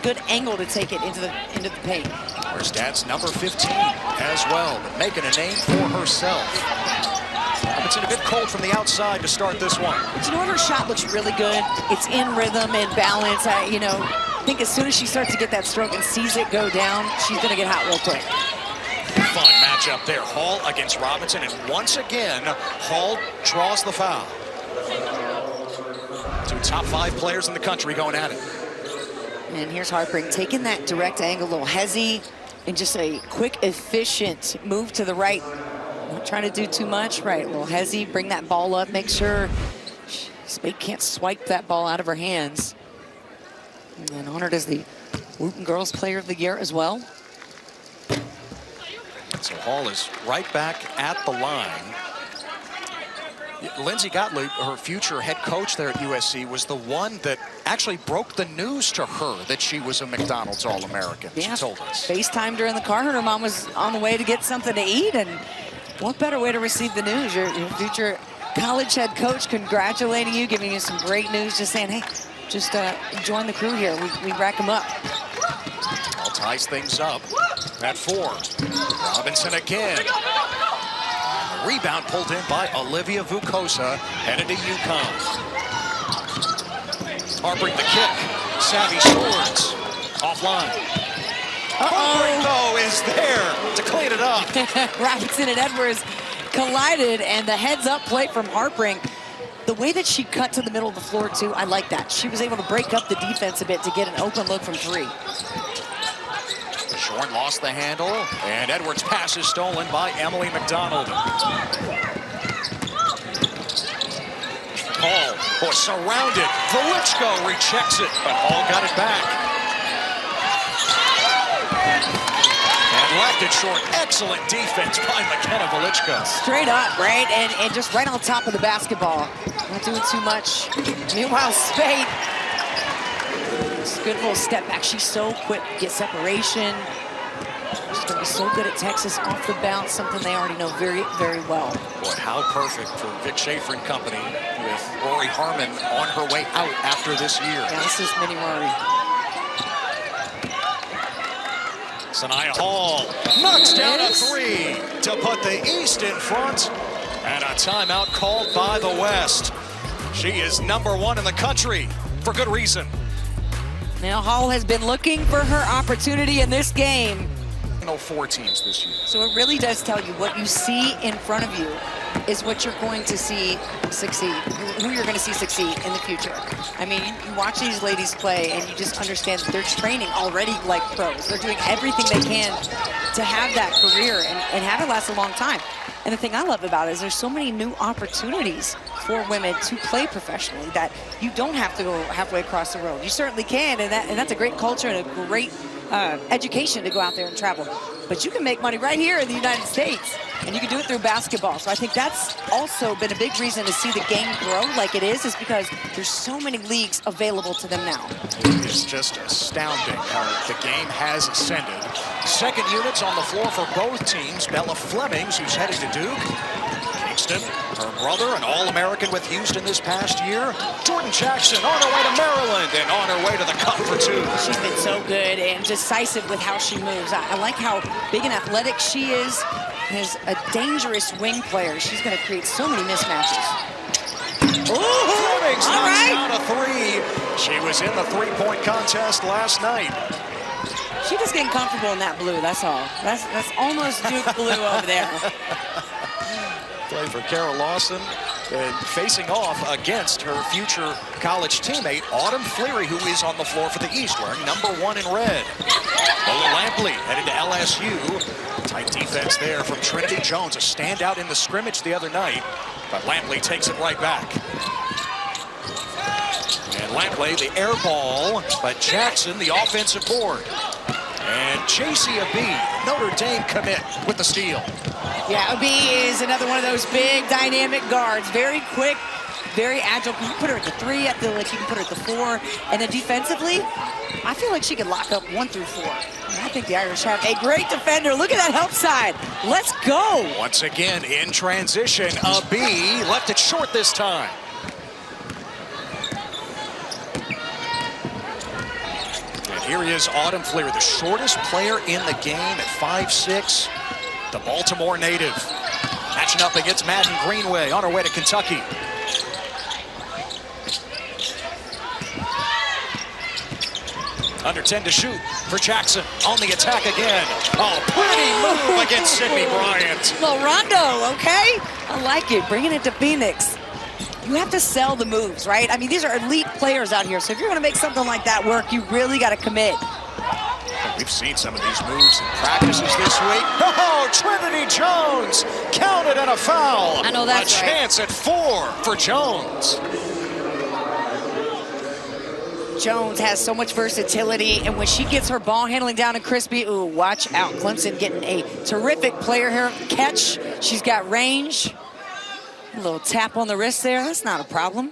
good angle to take it into the paint. Her dad's number 15 as well, but making a name for herself. Robinson a bit cold from the outside to start this one. But you know what? Her shot looks really good. It's in rhythm and balance. I think as soon as she starts to get that stroke and sees it go down, she's going to get hot real quick. Fun matchup there. Hall against Robinson, and once again, Hall draws the foul. Two top 5 players in the country going at it. And here's Harpring taking that direct angle, a little hezzy, and just a quick, efficient move to the right. Not trying to do too much, right? A little hezzy, bring that ball up, make sure Spade can't swipe that ball out of her hands. And honored as the Wooten Girls Player of the Year as well. So Hall is right back at the line. Lindsay Gottlieb, her future head coach there at USC, was the one that actually broke the news to her that she was a McDonald's All-American. Yeah, she told us. FaceTime during the car. Her mom was on the way to get something to eat, and what better way to receive the news? Your future college head coach congratulating you, giving you some great news, just saying, hey, just join the crew here. We rack them up. All ties things up at 4. Robinson again. Rebound pulled in by Olivia Vukosa, headed to UConn. Harpring the kick. Savvy Swords offline. Harpring, though, is there to clean it up. Robinson and Edwards collided, and the heads-up play from Harpring. The way that she cut to the middle of the floor, too, I like that. She was able to break up the defense a bit to get an open look from 3. Shorn lost the handle, and Edwards' pass is stolen by Emily McDonald. Hall was surrounded. Velichko rechecks it, but Hall got it back. And left it short. Excellent defense by McKenna Velichko. Straight up, right? And just right on top of the basketball. Not doing too much. Meanwhile, Spade, it's a good little step back. She's so quick to get separation. She's going to be so good at Texas off the bounce, something they already know very, very well. Boy, how perfect for Vic Schaefer and company with Rory Harmon on her way out after this year. Yeah, this is mini Rory. Sanaya Hall knocks down a 3 to put the East in front, and a timeout called by the West. She is number 1 in the country for good reason. Now Hall has been looking for her opportunity in this game. 4 teams this year. So it really does tell you what you see in front of you is what you're going to see succeed, who you're going to see succeed in the future. I mean, you watch these ladies play and you just understand that they're training already like pros. They're doing everything they can to have that career and have it last a long time. And the thing I love about it is there's so many new opportunities for women to play professionally that you don't have to go halfway across the road. You certainly can, and that's a great culture and a great education to go out there and travel. But you can make money right here in the United States, and you can do it through basketball. So I think that's also been a big reason to see the game grow like it is because there's so many leagues available to them now. It's just astounding how the game has ascended. Second units on the floor for both teams. Bella Flemings, who's headed to Duke. Kingston, her brother, an All-American with Houston this past year. Jordan Jackson on her way to Maryland and on her way to the cup for 2. She's been so good and decisive with how she moves. I like how big and athletic she is. As a dangerous wing player, she's going to create so many mismatches. Flemings knocks down a 3. She was in the 3-point contest last night. She's just getting comfortable in that blue, that's all. That's almost Duke blue over there. Play for Carol Lawson and facing off against her future college teammate, Autumn Fleary, who is on the floor for the East, wearing number 1 in red. Lola Lampley headed to LSU. Tight defense there from Trinity Jones, a standout in the scrimmage the other night, but Lampley takes it right back. And Lampley, the air ball, but Jackson, the offensive board. And Chasey Abee, Notre Dame commit with the steal. Yeah, Abee is another one of those big dynamic guards. Very quick, very agile. You can put her at the 3, I feel like you can put her at the 4. And then defensively, I feel like she could lock up 1 through 4. I think the Irish have a great defender. Look at that help side. Let's go. Once again in transition, Abee left it short this time. Here he is, Autumn Fleary, the shortest player in the game at 5'6", the Baltimore native. Matching up against Madden Greenway on her way to Kentucky. Under 10 to shoot for Jackson. On the attack again. Oh, pretty move against Sydney Bryant. Well, Rondo, okay? I like it. Bringing it to Phoenix. You have to sell the moves, right? I mean, these are elite players out here. So if you're going to make something like that work, you really got to commit. We've seen some of these moves in practices this week. Oh, Trinity Jones counted and a foul. I know that's a chance at 4 for Jones. Jones has so much versatility, and when she gets her ball handling down and crispy, ooh, watch out. Clemson getting a terrific player here. Catch, she's got range. A little tap on the wrist there, that's not a problem.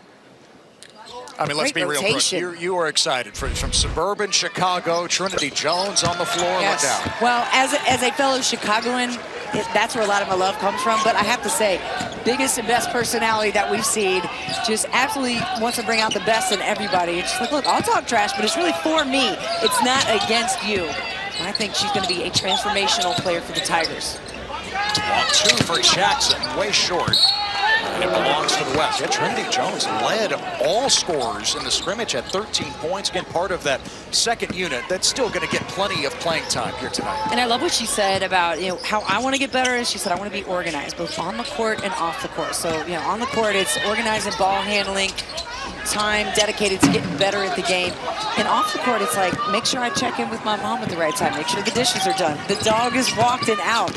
I mean, let's be real quick. You are excited from suburban Chicago. Trinity Jones on the floor. Yes. Look out. Well, as a fellow Chicagoan, that's where a lot of my love comes from. But I have to say, biggest and best personality that we've seen, just absolutely wants to bring out the best in everybody. It's just like, look, I'll talk trash, but it's really for me. It's not against you. And I think she's going to be a transformational player for the Tigers. Long 2 for Jackson, way short. And it belongs to the West. Yeah, Trinity Jones led all scorers in the scrimmage at 13 points. Again, part of that second unit that's still going to get plenty of playing time here tonight. And I love what she said about, how I want to get better. Is she said, I want to be organized, both on the court and off the court. So, on the court, it's organizing ball handling, time dedicated to getting better at the game. And off the court, it's like, make sure I check in with my mom at the right time. Make sure the dishes are done. The dog is walked and out.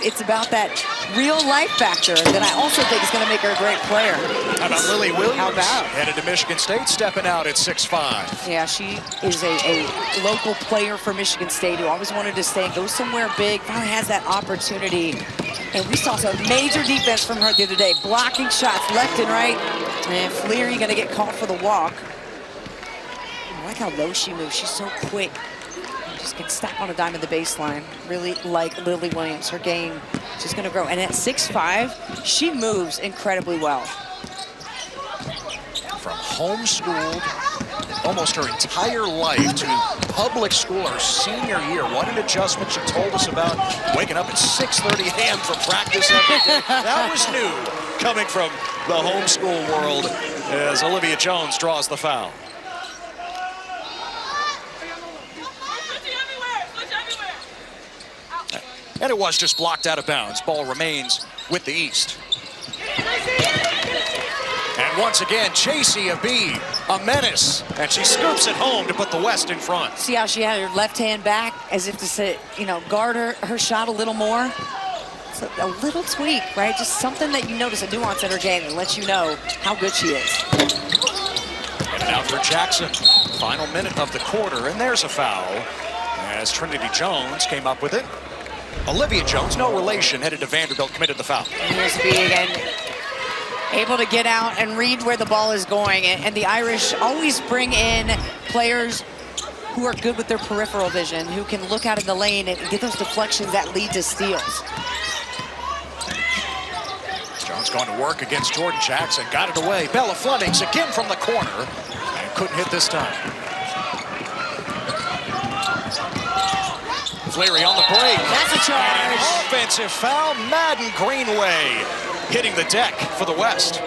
It's about that real life factor that I also think is going to make her a great player. How about Lily Williams? How about? Headed to Michigan State, stepping out at 6'5". Yeah, she is a local player for Michigan State who always wanted to stay and go somewhere big, finally has that opportunity. And we saw some major defense from her the other day, blocking shots left and right. And Fleary going to get called for the walk. I like how low she moves. She's so quick. Just can stop on a dime of the baseline. Really like Lily Williams. Her game just going to grow. And at 6'5", she moves incredibly well. From homeschooled almost her entire life to public school her senior year. What an adjustment. She told us about waking up at 6:30 a.m. for practice every day. That was new coming from the homeschool world as Olivia Jones draws the foul. And it was just blocked out of bounds. Ball remains with the East. And once again, Chasey Abee, a menace. And she scoops it home to put the West in front. See how she had her left hand back as if to say, guard her shot a little more. It's a little tweak, right? Just something that you notice, a nuance in her game that lets you know how good she is. And out for Jackson. Final minute of the quarter, and there's a foul as Trinity Jones came up with it. Olivia Jones, no relation, headed to Vanderbilt, committed the foul. And here's Abee again, able to get out and read where the ball is going. And the Irish always bring in players who are good with their peripheral vision, who can look out in the lane and get those deflections that lead to steals. Jones going to work against Jordan Jackson, got it away. Bella Flemings again from the corner, and couldn't hit this time. Fleary on the break. That's a charge. And an offensive foul. Madden Greenway hitting the deck for the West.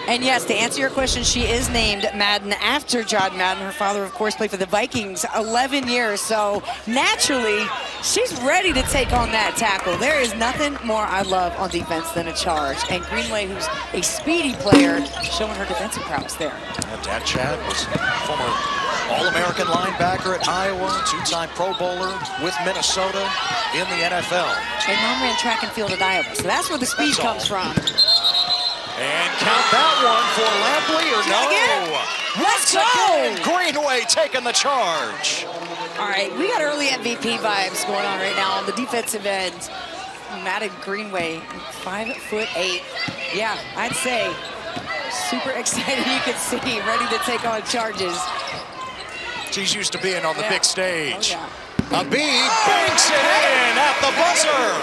And yes, to answer your question, she is named Madden after John Madden. Her father, of course, played for the Vikings 11 years. So naturally, she's ready to take on that tackle. There is nothing more I love on defense than a charge. And Greenway, who's a speedy player, showing her defensive prowess there. Dad Chad was former All-American linebacker at Iowa, two-time Pro Bowler with Minnesota in the NFL. And mom ran track and field at Iowa, so that's where the speed comes from. And count that one for Lampley, or no? Let's go! Greenway taking the charge. All right, we got early MVP vibes going on right now on the defensive end. Madden Greenway, 5'8". Yeah, I'd say super excited, you can see, ready to take on charges. She's used to being on the big stage. Oh, yeah. Abee banks it in at the buzzer.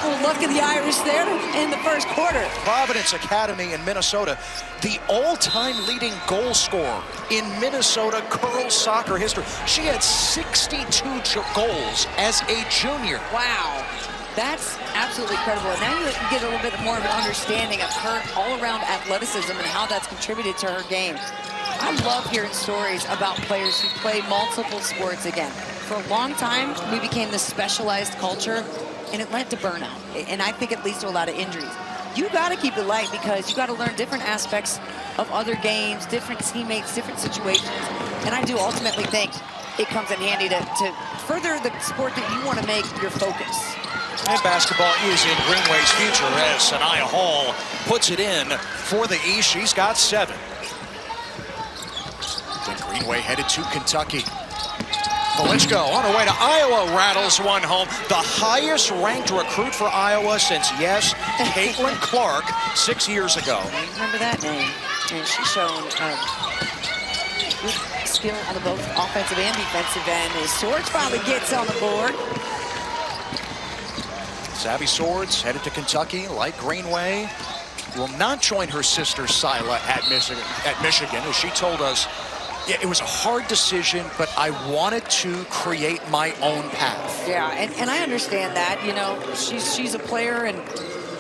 Well, luck of the Irish there in the first quarter. Providence Academy in Minnesota, the all-time leading goal scorer in Minnesota girls soccer history. She had 62 goals as a junior. Wow. That's absolutely incredible. And now you get a little bit more of an understanding of her all-around athleticism and how that's contributed to her game. I love hearing stories about players who play multiple sports again. For a long time, we became this specialized culture, and it led to burnout. And I think it leads to a lot of injuries. You got to keep it light because you got to learn different aspects of other games, different teammates, different situations. And I do ultimately think it comes in handy to further the sport that you want to make your focus. And basketball is in Greenway's future as Sanaya Hall puts it in for the East. She's got 7. Then Greenway headed to Kentucky. Velichko on her way to Iowa, rattles one home. The highest ranked recruit for Iowa since, yes, Caitlin Clark 6 years ago. Remember that name. And she's shown good skill on the both offensive and defensive end as Swords finally gets on the board. Savvy Swords headed to Kentucky, like Greenway. Will not join her sister Sila at Michigan, as she told us. Yeah, it was a hard decision, but I wanted to create my own path. Yeah, and I understand that. You know, she's a player and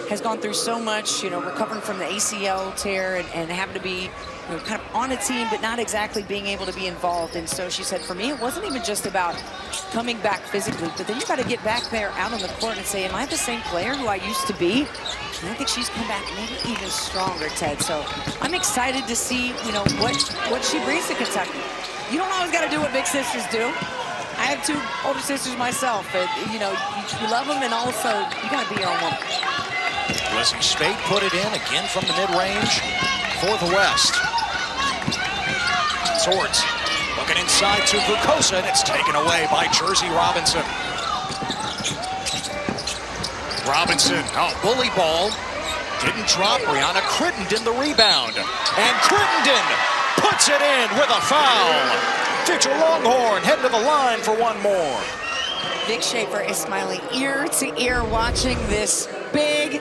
has gone through so much, you know, recovering from the ACL tear and having to be, you know, kind of on a team, but not exactly being able to be involved. And so she said, for me, it wasn't even just about coming back physically, but then you got to get back there out on the court and say, am I the same player who I used to be? And I think she's come back maybe even stronger, Ted. So I'm excited to see, you know, what she brings to Kentucky. You don't always got to do what big sisters do. I have 2 older sisters myself, but, you know, you love them, and also you got to be your own woman. Lizzie Spate put it in again from the mid-range for the West. Swords looking inside to Glucosa, and it's taken away by Jersey Robinson. Robinson, bully ball. Didn't drop. Brianna Crittenden the rebound. And Crittenden puts it in with a foul. Future Longhorn heading to the line for one more. Vic Schaefer is smiling ear to ear watching this big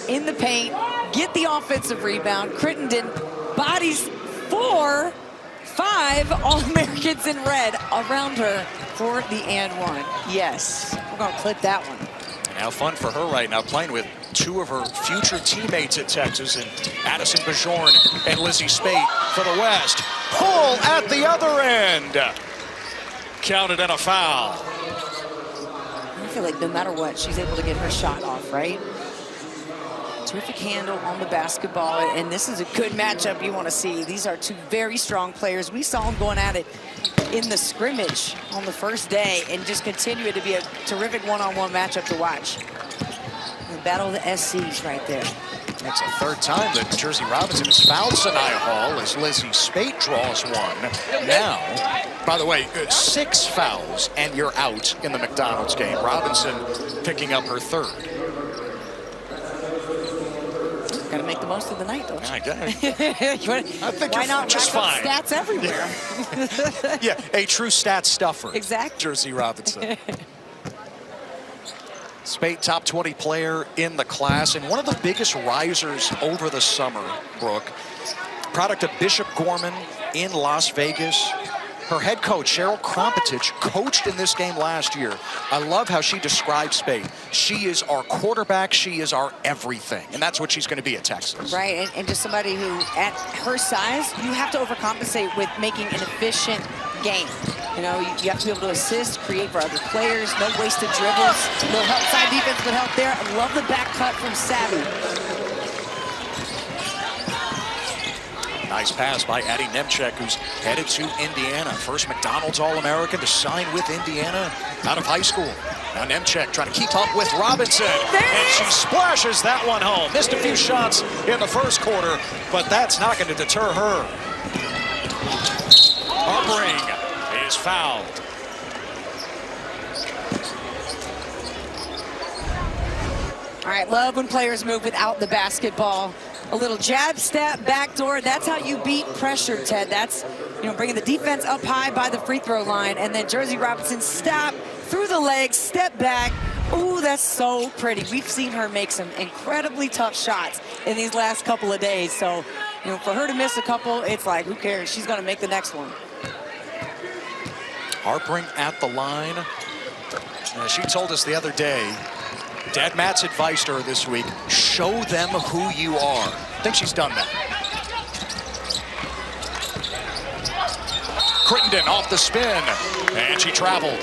in the paint, get the offensive rebound. Crittenden bodies 4, 5 All-Americans in red around her for the and one. Yes, we're gonna clip that one. Now fun for her right now, playing with 2 of her future teammates at Texas, and Addison Bajorn and Lizzie Spate for the West. Hull at the other end. Counted in a foul. I feel like no matter what, she's able to get her shot off, right? Terrific handle on the basketball, and this is a good matchup you want to see. These are 2 very strong players. We saw them going at it in the scrimmage on the first day, and just continue to be a terrific one-on-one matchup to watch. The battle of the SCs right there. It's the 3rd time that Jersey Robinson has fouled Sanaya Hall as Lizzie Spate draws one. Now, by the way, 6 fouls and you're out in the McDonald's game. Robinson picking up her 3rd. Got to make the most of the night, don't you? I think Why you're not just rack fine. up stats everywhere? Yeah, a true stat stuffer. Exactly. Jersey Robinson. Spate, top 20 player in the class, and one of the biggest risers over the summer, Brooke. Product of Bishop Gorman in Las Vegas. Her head coach, Cheryl Krompetich, coached in this game last year. I love how she describes Spate. She is our quarterback. She is our everything. And that's what she's going to be at Texas. Right, and just somebody who, at her size, you have to overcompensate with making an efficient game. You know, you have to be able to assist, create for other players, no wasted dribbles, no help side defense, but help there. I love the back cut from Savvy. Nice pass by Addie Nemchek, who's headed to Indiana. First McDonald's All-American to sign with Indiana out of high school. Now Nemchek trying to keep up with Robinson. And she splashes that one home. Missed a few shots in the first quarter, but that's not going to deter her. Harpering is fouled. All right, love when players move without the basketball. A little jab, step, backdoor. That's how you beat pressure, Ted. That's, you know, bringing the defense up high by the free throw line. And then Jersey Robinson stop through the legs, step back, Ooh, that's so pretty. We've seen her make some incredibly tough shots in these last couple of days. So, you know, for her to miss a couple, it's like, who cares? She's going to make the next one. Harpring at the line. She told us the other day, Dad Matt's advice to her this week, show them who you are. I think she's done that. Crittenden off the spin, and she traveled.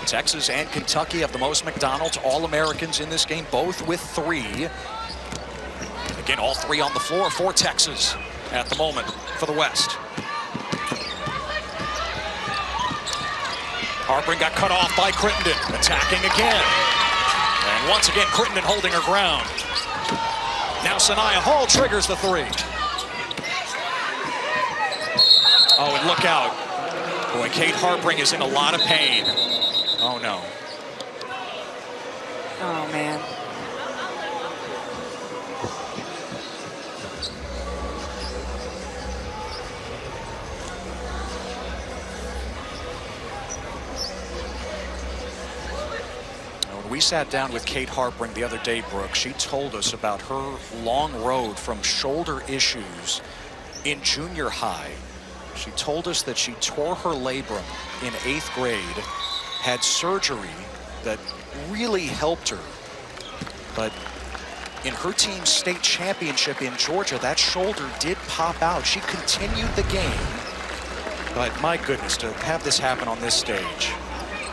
Texas and Kentucky have the most McDonald's All-Americans in this game, both with 3. Again, all 3 on the floor for Texas at the moment for the West. Harpring got cut off by Crittenden, attacking again. And once again, Crittenden holding her ground. Now Sanaya Hall triggers the 3. Oh, and look out. Boy, Kate Harpring is in a lot of pain. Oh, no. Oh, man. When we sat down with Kate Harpring the other day, Brooke, she told us about her long road from shoulder issues in junior high. She told us that she tore her labrum in 8th grade, had surgery that really helped her. But in her team's state championship in Georgia, that shoulder did pop out. She continued the game. But my goodness, to have this happen on this stage.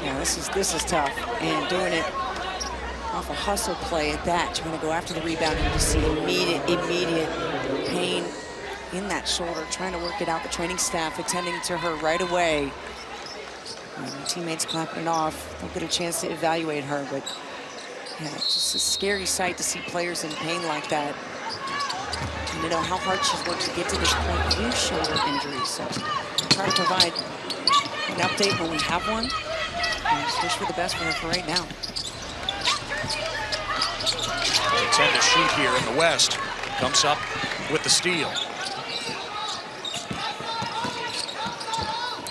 Yeah, this is tough. And doing it off a hustle play at that, trying to go after the rebound, and you see immediate pain in that shoulder, trying to work it out. The training staff attending to her right away. And teammates clapping it off. Don't get a chance to evaluate her, but yeah, it's just a scary sight to see players in pain like that. And you know how hard she's worked to get to this point with shoulder injuries. So we'll try to provide an update when we have one. And just wish for the best for her for right now. They tend to shoot here in the West. Comes up with the steal.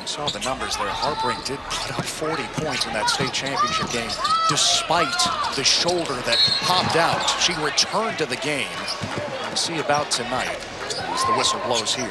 Saw the numbers there. Harpring did put up 40 points in that state championship game, despite the shoulder that popped out. She returned to the game. We'll see about tonight as the whistle blows here.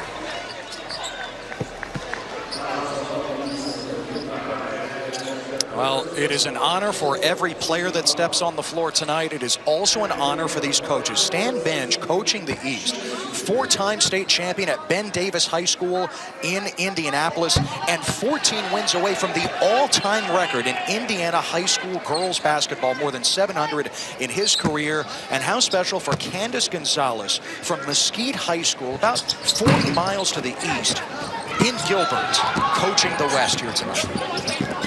Well, it is an honor for every player that steps on the floor tonight. It is also an honor for these coaches. Stan Bench, coaching the East, 4-time state champion at Ben Davis High School in Indianapolis, and 14 wins away from the all-time record in Indiana high school girls basketball, more than 700 in his career. And how special for Candace Gonzalez from Mesquite High School, about 40 miles to the east, in Gilbert, coaching the West here tonight.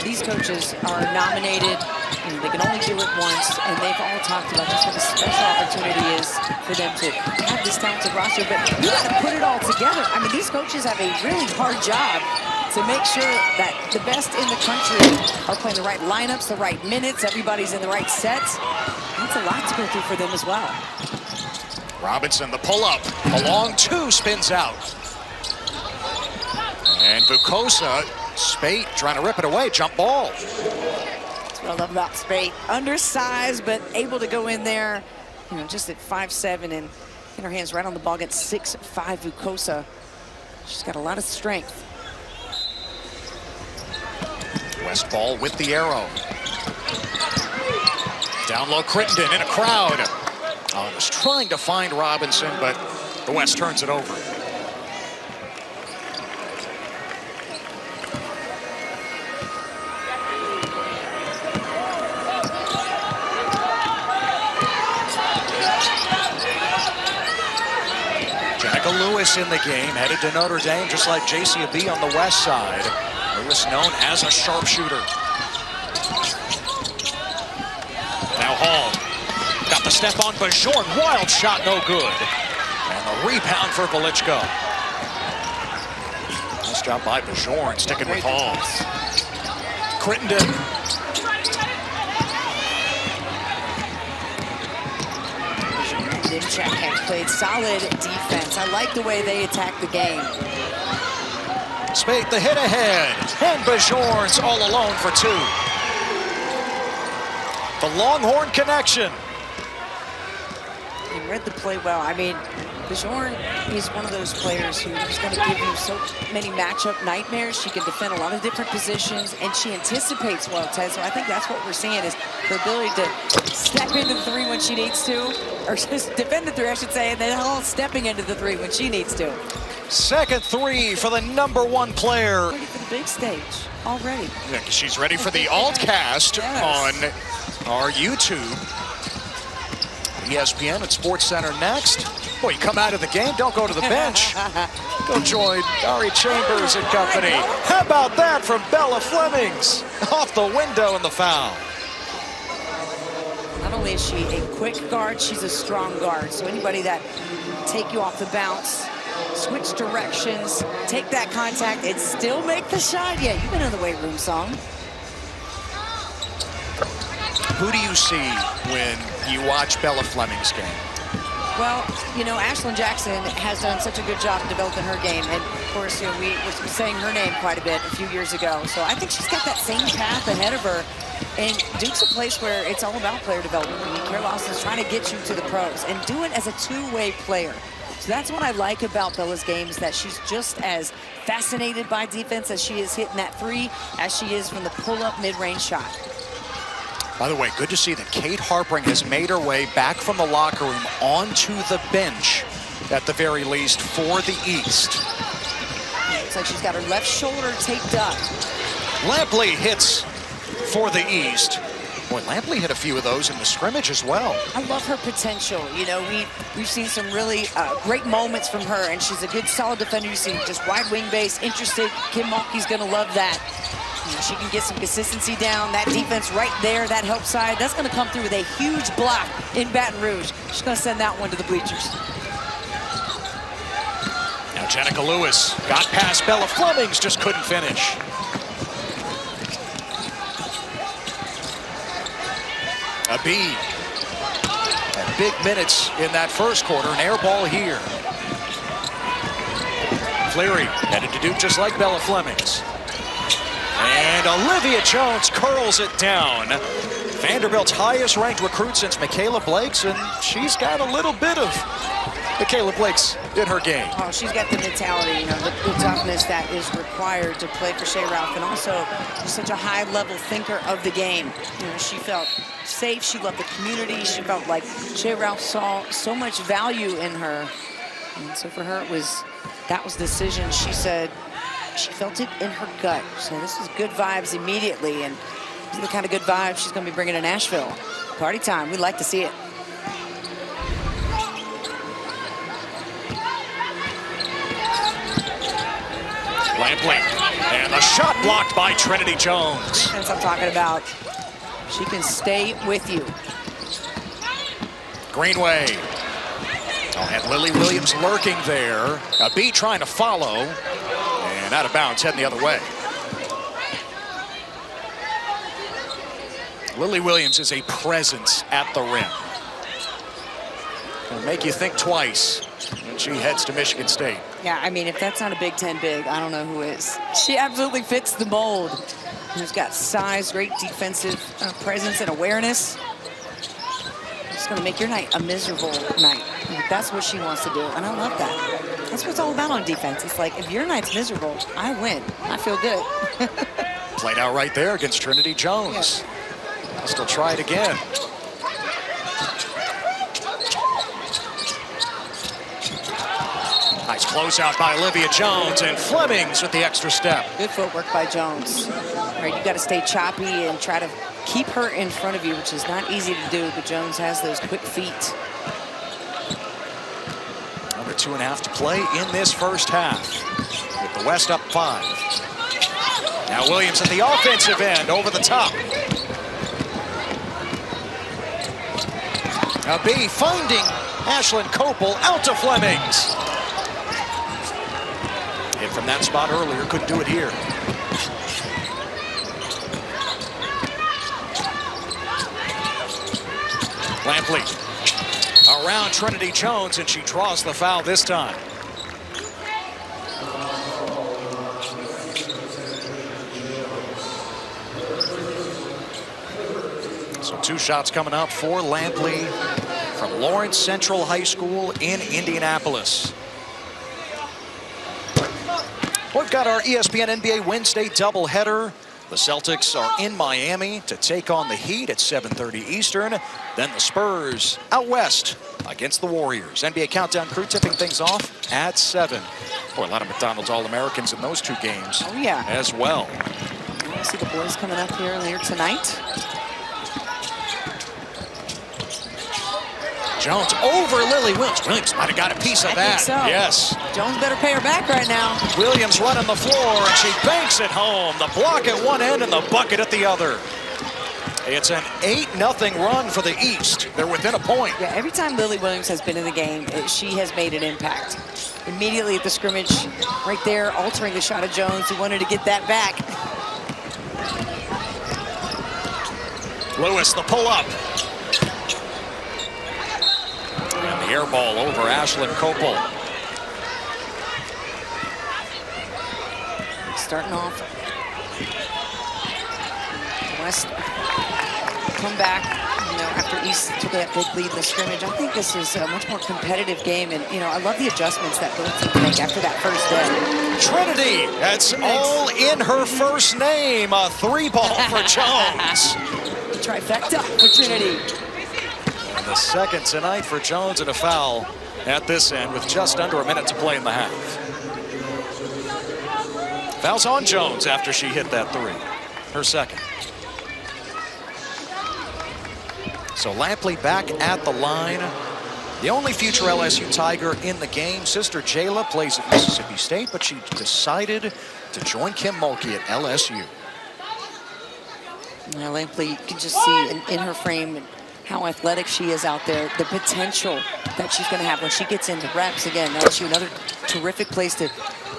These coaches are nominated, and they can only do it once, and they've all talked about just what a special opportunity is for them to have this talented roster, but you got to put it all together. I mean, these coaches have a really hard job to make sure that the best in the country are playing the right lineups, the right minutes, everybody's in the right sets. That's a lot to go through for them as well. Robinson, the pull-up, a long 2, spins out. And Vukosa, Spate trying to rip it away, jump ball. That's what I love about Spate. Undersized, but able to go in there, you know, just at 5'7", and get her hands right on the ball against 6'5" Vukosa. She's got a lot of strength. West ball with the arrow. Down low, Crittenden in a crowd. Oh, was trying to find Robinson, but the West turns it over. Lewis in the game, headed to Notre Dame, just like JCB on the west side. Lewis known as a sharpshooter. Now Hall got the step on Bajorn, wild shot, no good. And the rebound for Velichko. Nice job by Bajorn, sticking with Hall. Crittenden. Check played solid defense. I like the way they attack the game. Spate the hit ahead, and Bajorn's all alone for 2. The Longhorn connection. He read the play well. I mean, Bajorn is one of those players who's going to give you so many matchup nightmares. She can defend a lot of different positions, and she anticipates well, Ted. So I think that's what we're seeing is her ability to step into the 3 when she needs to, or just defend the 3, I should say, and then stepping into the 3 when she needs to. Second 3 for the #1 player. Ready for the big stage already. Yeah, she's ready for the Altcast on our YouTube. ESPN and SportsCenter next. Boy, you come out of the game, don't go to the bench. Go join Ari Chambers and company. How about that from Bella Flemings? Off the window and the foul. Not only is she a quick guard, she's a strong guard. So anybody that take you off the bounce, switch directions, take that contact, and still make the shot. Yeah, you've been in the weight room, Song. Who do you see when you watch Bella Fleming's game? Well, you know, Ashlyn Jackson has done such a good job developing her game. And, of course, you know, we were saying her name quite a bit a few years ago. So I think she's got that same path ahead of her. And Duke's a place where it's all about player development. I mean, Kara Lawson's trying to get you to the pros and do it as a two-way player. So that's what I like about Bella's game, is that she's just as fascinated by defense as she is hitting that 3 as she is from the pull-up mid-range shot. By the way, good to see that Kate Harpring has made her way back from the locker room onto the bench, at the very least, for the East. Looks like she's got her left shoulder taped up. Lampley hits for the East. Boy, Lampley hit a few of those in the scrimmage as well. I love her potential. You know, we've seen some really great moments from her, and she's a good, solid defender. You see just wide wing base, interested. Kim Mulkey's going to love that. You know, she can get some consistency down. That defense right there, that help side, that's going to come through with a huge block in Baton Rouge. She's going to send that one to the bleachers. Now Jenica Lewis got past Bella Flemings, just couldn't finish. Abid had big minutes in that first quarter, an air ball here. Fleary headed to Duke just like Bella Flemings. And Olivia Jones curls it down. Vanderbilt's highest ranked recruit since Michaela Blake's, and she's got a little bit of Michaela Blake's in her game. Oh, she's got the mentality, you know, the toughness that is required to play for Shea Ralph, and also just such a high-level thinker of the game. You know, she felt safe, she loved the community, she felt like Shea Ralph saw so much value in her. And so for her, that was the decision. She said she felt it in her gut. So this is good vibes immediately, and these are the kind of good vibes she's going to be bringing to Nashville. Party time, we'd like to see it. Lampley, and the shot blocked by Trinity Jones. That's what I'm talking about. She can stay with you. Greenway. Oh, and Lily Williams lurking there. Abid trying to follow. And out of bounds, heading the other way. Lily Williams is a presence at the rim. It'll make you think twice when she heads to Michigan State. Yeah, I mean, if that's not a Big Ten big, I don't know who is. She absolutely fits the mold. She's got size, great defensive presence and awareness. It's going to make your night a miserable night. That's what she wants to do, and I love that. That's what it's all about on defense. It's like, if your night's miserable, I win. I feel good. Played out right there against Trinity Jones. Yes. I'll still try it again. Nice closeout by Olivia Jones, and Flemings with the extra step. Good footwork by Jones. All right, you got to stay choppy and try to keep her in front of you, which is not easy to do, but Jones has those quick feet. Another 2.5 to play in this first half, with the West up 5. Now Williams at the offensive end, over the top. Abid finding Ashlyn Copel, out to Flemings. Hit from that spot earlier, couldn't do it here. Lampley around Trinity Jones, and she draws the foul this time. 2 shots coming up for Lampley from Lawrence Central High School in Indianapolis. We've got our ESPN NBA Wednesday doubleheader. The Celtics are in Miami to take on the Heat at 7:30 Eastern. Then the Spurs out west against the Warriors. NBA Countdown crew tipping things off at 7. Boy, a lot of McDonald's All-Americans in those 2 games. Oh, yeah. As well. You see the boys coming up here later tonight. Jones over Lily Williams. Williams might have got a piece of that. I think so. Yes. Jones better pay her back right now. Williams running the floor, and she banks it home. The block at one end and the bucket at the other. It's an 8-0 run for the East. They're within a point. Yeah, every time Lily Williams has been in the game, she has made an impact. Immediately at the scrimmage, right there, altering the shot of Jones, who wanted to get that back. Lewis, the pull-up. And the air ball over Ashlyn Copel. Starting off. West come back, you know, after East took that big lead in the scrimmage. I think this is a much more competitive game, and, you know, I love the adjustments that both teams make after that first day. Trinity, that's all in her first name. A 3-ball for Jones. Trifecta for Trinity. And the second tonight for Jones, and a foul at this end with just under a minute to play in the half. Foul's on Jones after she hit that 3, her second. So Lampley back at the line. The only future LSU Tiger in the game. Sister Jayla plays at Mississippi State, but she decided to join Kim Mulkey at LSU. Now Lampley, you can just see in her frame and how athletic she is out there, the potential that she's going to have when she gets into reps. Again, LSU, another terrific place to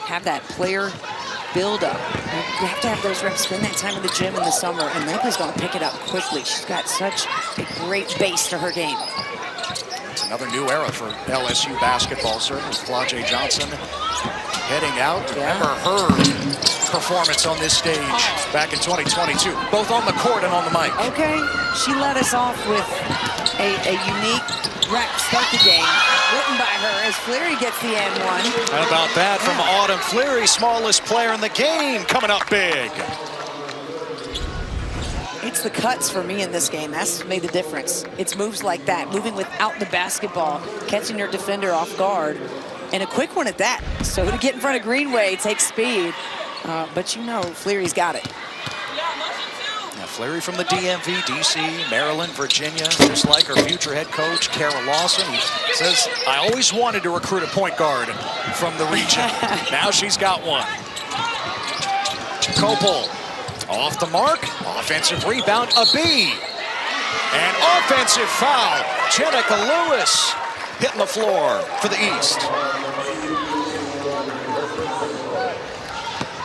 have that player build up. You have to have those reps, spend that time in the gym in the summer, and Lampley's going to pick it up quickly. She's got such a great base to her game. It's another new era for LSU basketball, certainly with Flau'jae Johnson heading out. Yeah. Remember her performance on this stage back in 2022, both on the court and on the mic. Okay, she led us off with a unique rep start the game, written by her as Fleary gets the and one. How about that from Autumn Fleary, smallest player in the game, coming up big. It's the cuts for me in this game. That's made the difference. It's moves like that, moving without the basketball, catching your defender off guard, and a quick one at that. So to get in front of Greenway takes speed, but you know Fleary's got it. Now, Fleary from the DMV, DC, Maryland, Virginia, just like her future head coach, Kara Lawson. He says, I always wanted to recruit a point guard from the region. Now she's got one. Copel off the mark, offensive rebound, a B. And offensive foul, Jenica Lewis hitting the floor for the East.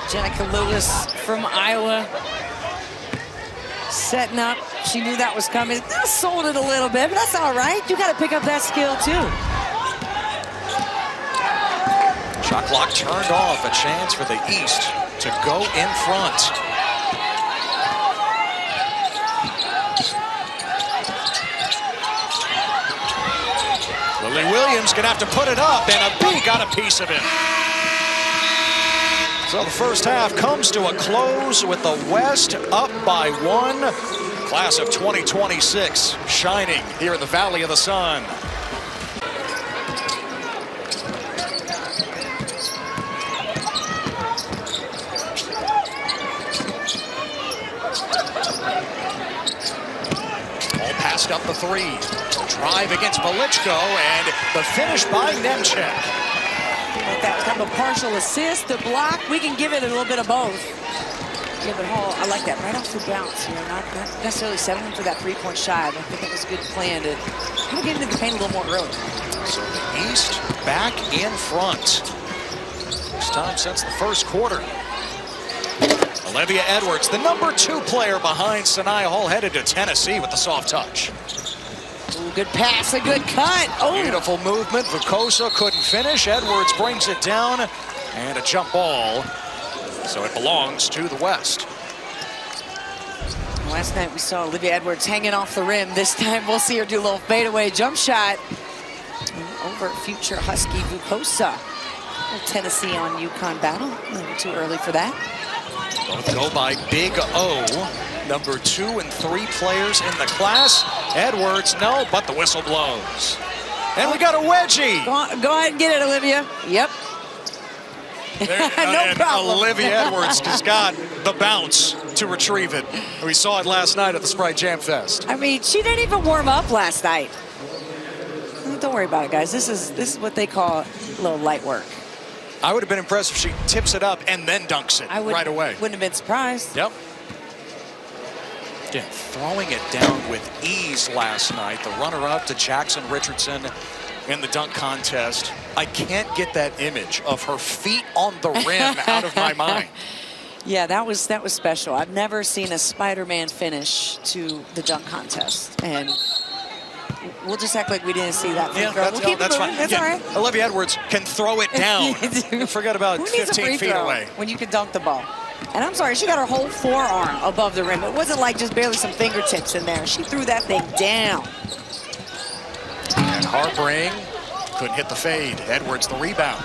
Jenica Lewis from Iowa. Setting up, she knew that was coming. Sold it a little bit, but that's all right. You got to pick up that skill too. Shot clock turned off, a chance for the East to go in front. Lily Williams gonna have to put it up, and a B got a piece of it. So the first half comes to a close with the West up by 1. Class of 2026 shining here in the Valley of the Sun. All passed up the 3. Drive against Belichko, and the finish by Nemchek. Like that was kind of a partial assist, the block. We can give it a little bit of both. Give it Hall. I like that right off the bounce. You know, not necessarily settling for that 3-point shot. I think that was a good plan to kind of get into the paint a little more early. So the East back in front. First time since the first quarter. Olivia Edwards, the number 2 player behind Sanaya Hall, headed to Tennessee with the soft touch. Ooh, good pass, a good cut. Oh, beautiful movement. Vukosa couldn't finish. Edwards brings it down, and a jump ball. So it belongs to the West. Well, Last night we saw Olivia Edwards hanging off the rim. This time we'll see her do a little fadeaway jump shot over future Husky Vukosa. Tennessee on UConn battle. A little too early for that. Both go by Big O. Number 2 and 3 players in the class. Edwards, no, but the whistle blows. And we got a wedgie. Go ahead and get it, Olivia. Yep. No problem. Olivia Edwards has got the bounce to retrieve it. We saw it last night at the Sprite Jam Fest. I mean, she didn't even warm up last night. Don't worry about it, guys. This is what they call a little light work. I would have been impressed if she tips it up and then dunks it right away. Wouldn't have been surprised. Yep. Again, throwing it down with ease last night. The runner-up to Jackson Richardson in the dunk contest. I can't get that image of her feet on the rim out of my mind. Yeah, that was special. I've never seen a Spider-Man finish to the dunk contest, and we'll just act like we didn't see that. Yeah, we'll keep that's it moving. fine. That's all right. Olivia Edwards can throw it down. Forget about 15 feet away. When you can dunk the ball. And I'm sorry, she got her whole forearm above the rim. It wasn't like just barely some fingertips in there. She threw that thing down. And Harpering couldn't hit the fade. Edwards the rebound.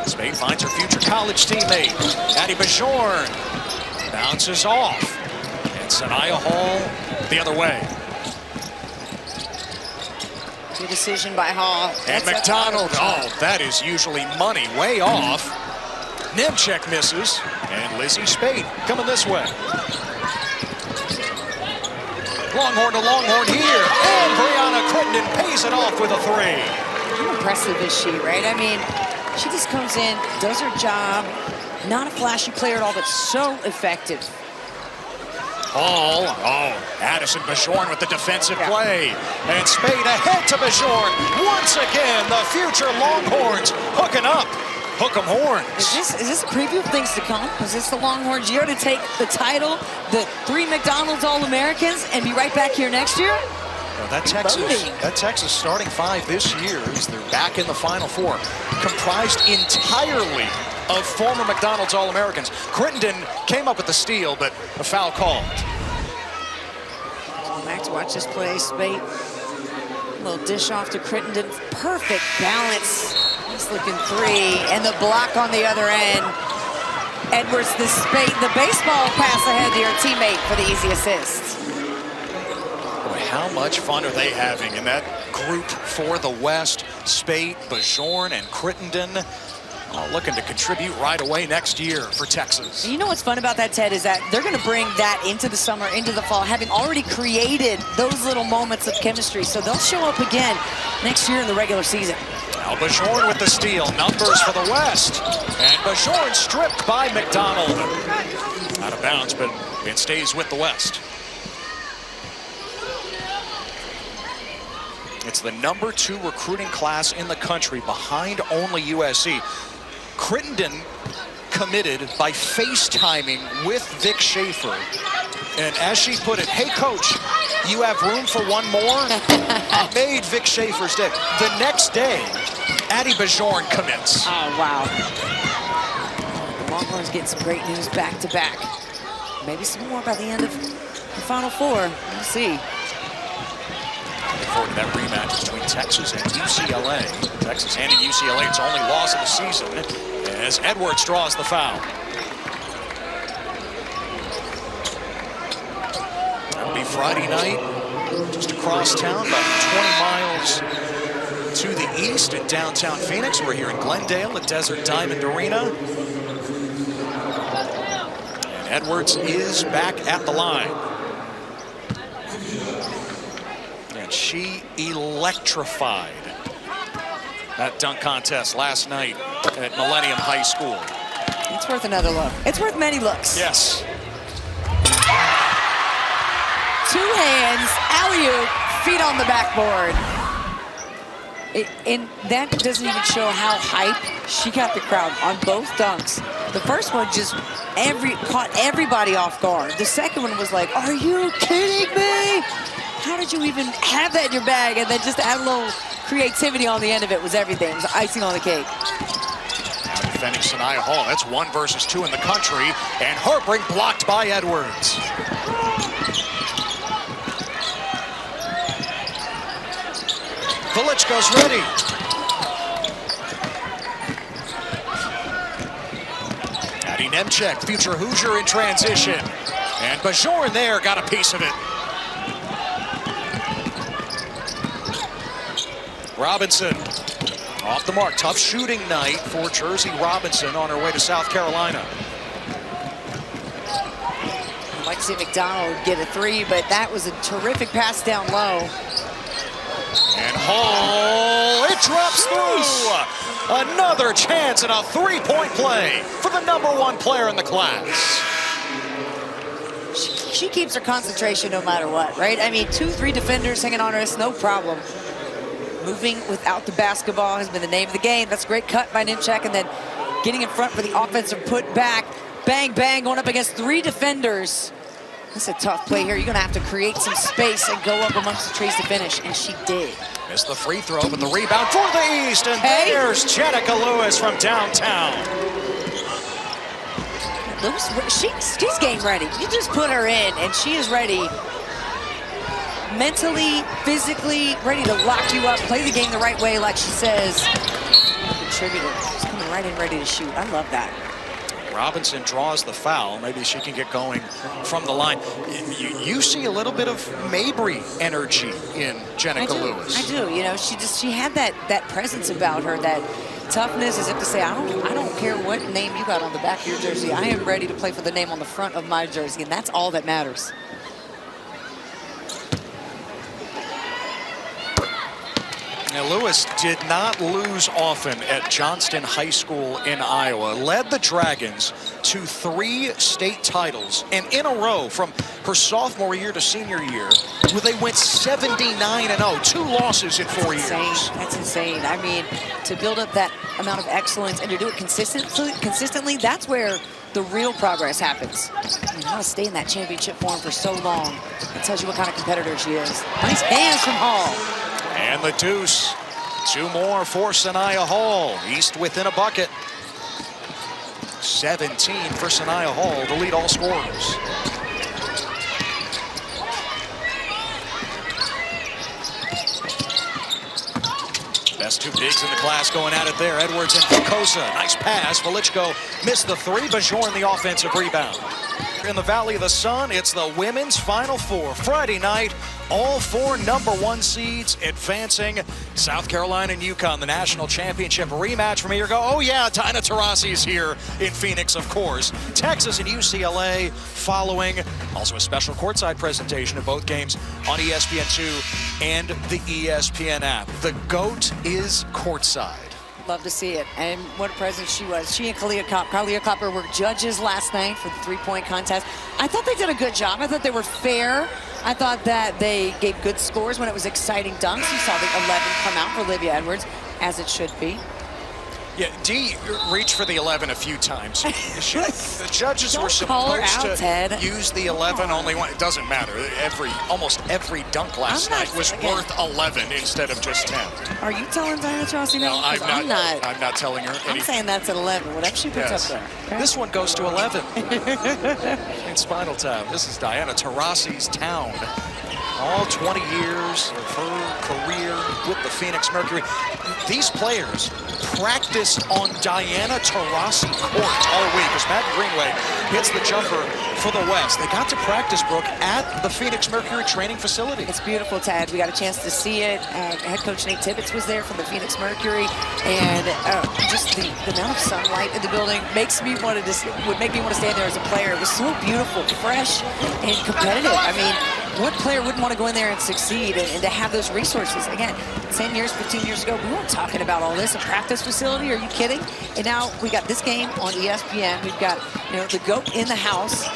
Spade finds her future college teammate. Addie Bajorn bounces off. And Sanaya Hall the other way. Good decision by Hall. And McDonald, oh, that is usually money way off. Nemchek misses, and Lizzie Spade coming this way. Longhorn to Longhorn here, and Brianna Crittenden pays it off with a 3. How impressive is she, right? I mean, she just comes in, does her job, not a flashy player at all, but so effective. Hall, Addison Bajorn with the defensive play. And Spade ahead to Bajorn. Once again, the future Longhorns hooking up. Hook 'em horns. Is this a preview of things to come? Is this the Longhorns year to take the title, the 3 McDonald's All-Americans, and be right back here next year? Well, that Texas starting 5 this year, as they're back in the Final Four, comprised entirely of former McDonald's All-Americans. Crittenden came up with the steal, but a foul called. Back to watch this play. Spade, a little dish off to Crittenden. Perfect balance. Nice looking 3, and the block on the other end. Edwards, the baseball pass ahead to your teammate for the easy assist. Boy, how much fun are they having in that group for the West? Spade, Bajorn, and Crittenden. Looking to contribute right away next year for Texas. And you know what's fun about that, Ted, is that they're going to bring that into the summer, into the fall, having already created those little moments of chemistry. So they'll show up again next year in the regular season. Now Bajorn with the steal. Numbers for the West. And Bajorn stripped by McDonald. Out of bounds, but it stays with the West. It's the number 2 recruiting class in the country, behind only USC. Crittenden committed by FaceTiming with Vic Schaefer. And as she put it, hey, coach, you have room for one more? Made Vic Schaefer's day. The next day, Addie Bajorn commits. Oh, wow. The Longhorns getting some great news back-to-back. Maybe some more by the end of the Final Four. We'll see. Looking forward to that rematch between Texas and UCLA. Texas handing UCLA its only loss of the season as Edwards draws the foul. That'll be Friday night, just across town, about 20 miles to the east in downtown Phoenix. We're here in Glendale at Desert Diamond Arena. And Edwards is back at the line. And she electrified that dunk contest last night at Millennium High School. It's worth another look. It's worth many looks. Yes. 2 hands, alley-oop, feet on the backboard. And that doesn't even show how hype she got the crowd on both dunks. The first one just caught everybody off guard. The second one was like, are you kidding me? How did you even have that in your bag? And then just to add a little creativity on the end of it was everything. It was icing on the cake. defending Sanaya Hall. That's 1 versus 2 in the country, and Harpring blocked by Edwards. Velichko's ready. Addie Nemchek, future Hoosier in transition. And Bajorn there got a piece of it. Robinson off the mark. Tough shooting night for Jersey Robinson on her way to South Carolina. I'd like to see McDonald get a 3, but that was a terrific pass down low. And Hall, it drops through. Another chance at a 3-point play for the #1 player in the class. She keeps her concentration no matter what, right? I mean, 2-3 defenders hanging on her, it's no problem. Moving without the basketball has been the name of the game. That's a great cut by Nemchek, and then getting in front for the offensive put back. Bang, bang, going up against 3 defenders. That's a tough play here. You're going to have to create some space and go up amongst the trees to finish, and she did. Missed the free throw, but the rebound for the East, and there's Jenica Lewis from downtown. Lewis, she's game ready. You just put her in, and she is ready. Mentally, physically, ready to lock you up, play the game the right way, like she says. Contributor, she's coming right in, ready to shoot. I love that. Robinson draws the foul. Maybe she can get going from the line. You see a little bit of Mabry energy in Jenica Lewis. I do. You know, she had that presence about her, that toughness, as if to say, I don't care what name you got on the back of your jersey. I am ready to play for the name on the front of my jersey, and that's all that matters. Now, Lewis did not lose often at Johnston High School in Iowa. Led the Dragons to 3 state titles, and in a row from her sophomore year to senior year, where they went 79-0, 2 losses in 4 years. That's insane. I mean, to build up that amount of excellence and to do it consistently, that's where the real progress happens. I mean, how to stay in that championship form for so long, it tells you what kind of competitor she is. Nice hands from Hall. And the deuce. 2 more for Sanaya Hall. East within a bucket. 17 for Sanaya Hall to lead all scorers. Best 2 bigs in the class going at it there. Edwards and Kosa. Nice pass. Velichko missed the 3. Bajorn the offensive rebound. In the Valley of the Sun, it's the women's Final Four. Friday night, all 4 #1 seeds advancing. South Carolina and UConn, the national championship rematch from a year ago. Oh yeah, Diana Taurasi's here in Phoenix, of course. Texas and UCLA following. Also a special courtside presentation of both games on ESPN2 and the ESPN app. The GOAT is courtside. Love to see it, and what a presence she was. She and Kalia Copper were judges last night for the 3-point contest. I thought they did a good job. I thought they were fair. I thought that they gave good scores when it was exciting dunks. You saw the 11 come out for Olivia Edwards, as it should be. Yeah, Dee reached for the 11 a few times. The judges were supposed to use the 11 only one. It doesn't matter. Almost every dunk last night was worth 11 instead of just 10. Are you telling Diana Taurasi no? I'm not telling her anything. I'm saying that's at 11. Whatever she puts up there. Okay? This one goes to 11. In Spinal Tap. This is Diana Taurasi's town. All 20 years of her career with the Phoenix Mercury. These players practice on Diana Taurasi court all week as Matt Greenway hits the jumper for the West. They got to practice, Brooke, at the Phoenix Mercury training facility. It's beautiful, Tad. We got a chance to see it. Head coach Nate Tibbetts was there from the Phoenix Mercury, and just the amount of sunlight in the building would make me want to stand there as a player. It was so beautiful, fresh, and competitive. I mean, what player wouldn't want to go in there and succeed and to have those resources? Again, 10 years, 15 years ago, we weren't talking about all this. A practice facility, are you kidding? And now we got this game on ESPN. We've got, the GOAT in the house.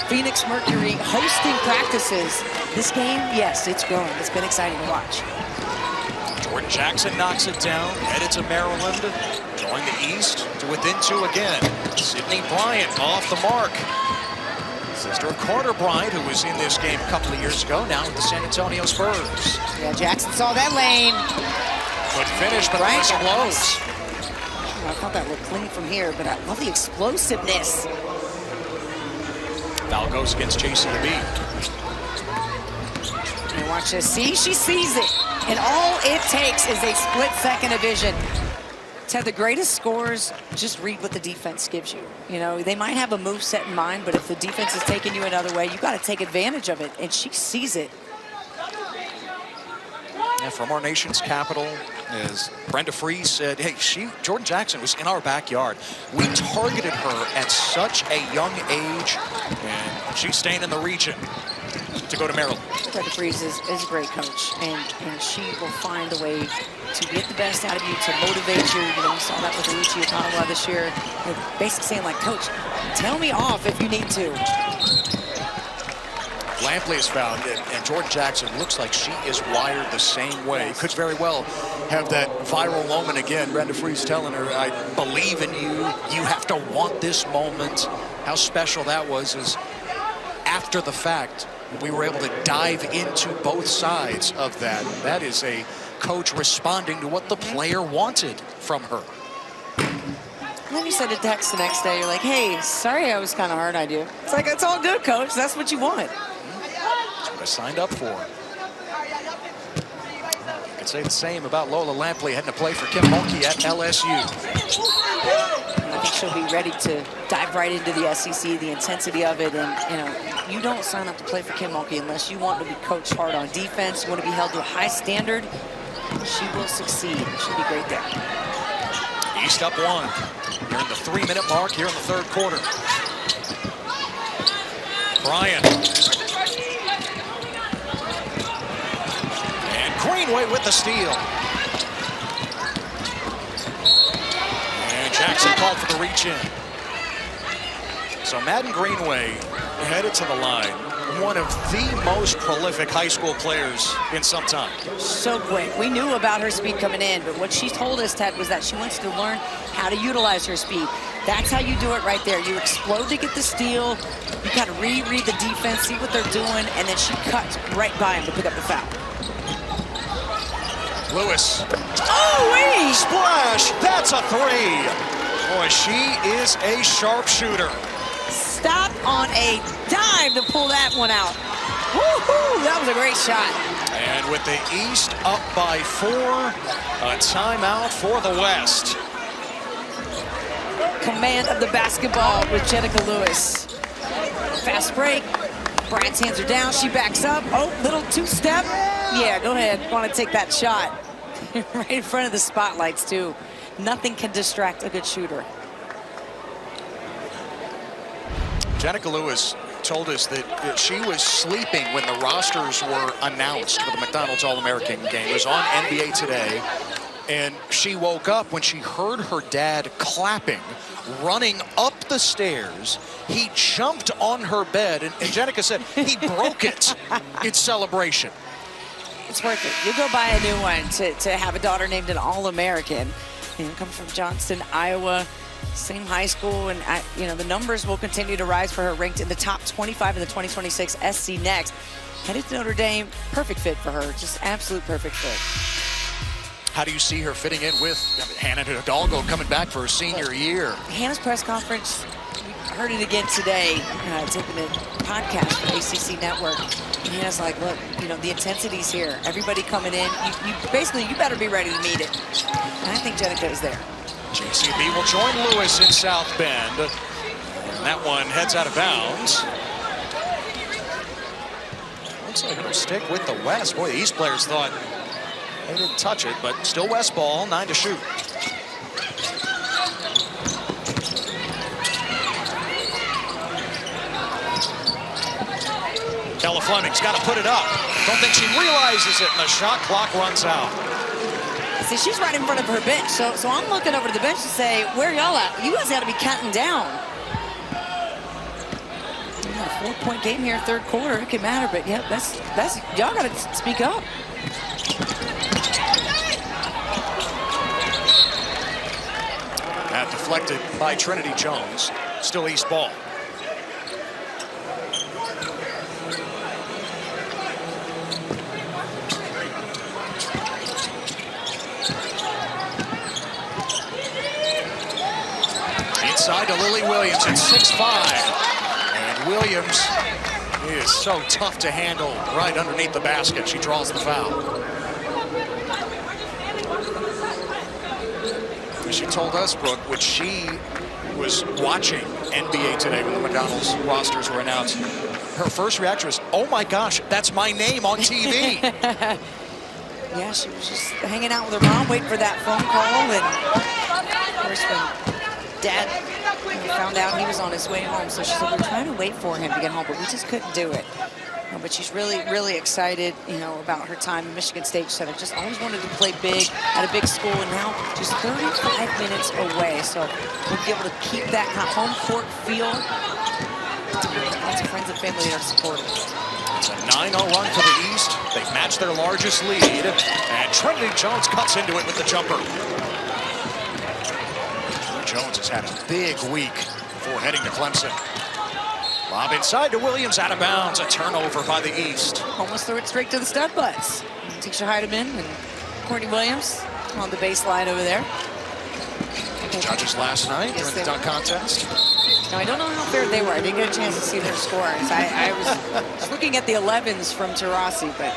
Phoenix Mercury hosting practices. This game, yes, it's growing. It's been exciting to watch. Jordan Jackson knocks it down, headed to Maryland, drawing the East to within 2 again. Sydney Bryant off the mark. Sister of Carter Bryant, who was in this game a couple of years ago, now with the San Antonio Spurs. Yeah, Jackson saw that lane. Couldn't finish, but the whistle blows. I thought that looked clean from here, but I love the explosiveness. Foul goes against JCB. And watch this. See, she sees it. And all it takes is a split-second of vision. To have the greatest scores, just read what the defense gives you. You know, they might have a move set in mind, but if the defense is taking you another way, you got to take advantage of it. And she sees it. Yeah, from our nation's capital, as Brenda Freese said, hey, Jordan Jackson was in our backyard. We targeted her at such a young age, and she's staying in the region to go to Maryland. Brenda Freese is a great coach, and she will find a way to get the best out of you, to motivate you. You know, we saw that with Uchi Okanwa this year. They're basically saying, like, Coach, tell me off if you need to. Lampley is found, and Jordan Jackson looks like she is wired the same way. Could very well have that viral moment again. Brenda Freese telling her, I believe in you. You have to want this moment. How special that was is after the fact, we were able to dive into both sides of that. That is a coach responding to what the player wanted from her. And then you send a text the next day. You're like, hey, sorry I was kind of hard on you. It's like, it's all good, Coach. That's what you want. That's what I signed up for. You could say the same about Lola Lampley heading to play for Kim Mulkey at LSU. I think she'll be ready to dive right into the SEC, the intensity of it. And, you know, you don't sign up to play for Kim Mulkey unless you want to be coached hard on defense. You want to be held to a high standard. She will succeed. She'll be great there. East up 1. You're in the 3-minute mark here in the third quarter. Bryant. And Greenway with the steal. And Jackson called for the reach in. So Madden Greenway headed to the line. One of the most prolific high school players in some time. So quick. We knew about her speed coming in, but what she told us, Ted, was that she wants to learn how to utilize her speed. That's how you do it right there. You explode to get the steal. You kind of reread the defense, see what they're doing, and then she cuts right by him to pick up the foul. Lewis. Oh, wait! Splash! That's a 3. Boy, she is a sharpshooter. Stop on a dime to pull that one out. Woo-hoo! That was a great shot. And with the East up by 4, a timeout for the West. Command of the basketball with Jenica Lewis. Fast break. Bryant's hands are down. She backs up. Oh, little two-step. Yeah, go ahead. Want to take that shot. Right in front of the spotlights, too. Nothing can distract a good shooter. Jenica Lewis told us that she was sleeping when the rosters were announced for the McDonald's All-American game. It was on NBA Today. And she woke up when she heard her dad clapping, running up the stairs. He jumped on her bed, and Jenica said he broke it in celebration. It's worth it. You go buy a new one to have a daughter named an All-American. You know, come from Johnston, Iowa. Same high school, and you know, the numbers will continue to rise for her, ranked in the top 25 in the 2026 SC Next. Headed to Notre Dame, perfect fit for her, just absolute perfect fit. How do you see her fitting in with Hannah Hidalgo coming back for her senior year? Hannah's press conference, we heard it again today, taking a podcast for ACC Network. And Hannah's like, look, you know, the intensity's here. Everybody coming in, you basically, you better be ready to meet it. And I think Jenica is there. JCB will join Lewis in South Bend. And that one heads out of bounds. Looks like it'll stick with the West. Boy, the East players thought they didn't touch it, but still West ball, 9 to shoot. Kella Fleming's got to put it up. Don't think she realizes it, and the shot clock runs out. See, she's right in front of her bench, so I'm looking over to the bench to say, where y'all at? You guys got to be counting down. A 4-point game here, third quarter. It could matter, but yeah, that's y'all got to speak up. That deflected by Trinity Jones. Still East ball. Inside to Lily Williams at 6'5". And Williams is so tough to handle right underneath the basket. She draws the foul. She told us, Brooke, when she was watching NBA Today when the McDonald's rosters were announced, her first reaction was, oh my gosh, that's my name on TV. Yeah, she was just hanging out with her mom, waiting for that phone call. And of course, when Dad found out he was on his way home, so she said, we're trying to wait for him to get home, but we just couldn't do it. But she's really, really excited, about her time in Michigan State. She said, I just always wanted to play big at a big school, and now just 35 minutes away. So we'll be able to keep that kind of home court feel. Lots of friends and family that are supporting. It's a 9-0 run for the East. They've matched their largest lead, and Trinity Jones cuts into it with the jumper. Jones has had a big week before heading to Clemson. Lob inside to Williams, out of bounds. A turnover by the East. Almost threw it straight to the stud butts. Tisha Heidemann and Courtney Williams on the baseline over there. Judges last night during the dunk contest. Now, I don't know how fair they were. I didn't get a chance to see their scores. I was looking at the 11s from Taurasi, but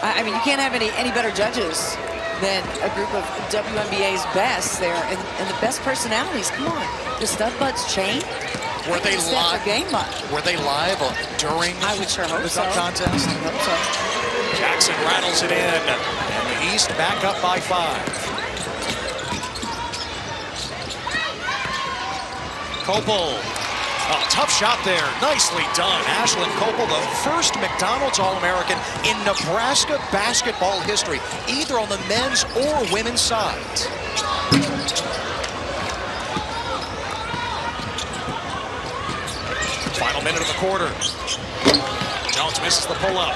I mean, you can't have any better judges than a group of WNBA's best there, and the best personalities. Come on, the stud butts chain. Were they live? Were they live during I would sure hope the dunk contest? I hope so. Jackson rattles it in, and the East back up by 5. Kopel, a tough shot there, nicely done. Ashlyn Kopel, the first McDonald's All-American in Nebraska basketball history, either on the men's or women's sides. Final minute of the quarter. Jones misses the pull-up.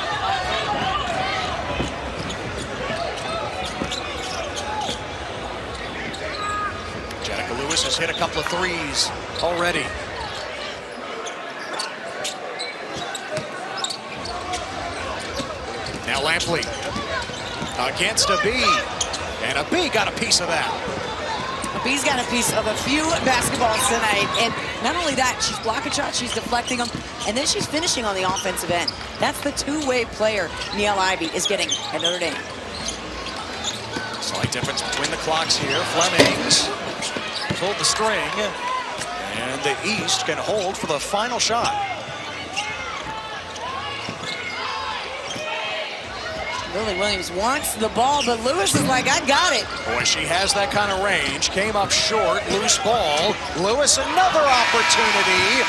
Jenica Lewis has hit a couple of threes already. Now Lampley against a B, and a B got a piece of that. B's got a piece of a few basketballs tonight, and not only that, she's blocking shots, she's deflecting them, and then she's finishing on the offensive end. That's the two-way player Niele Ivey is getting at Notre Dame. Slight difference between the clocks here. Flemings pulled the string, and the East can hold for the final shot. Lily Williams wants the ball, but Lewis is like, I got it. Boy, she has that kind of range. Came up short, loose ball. Lewis, another opportunity.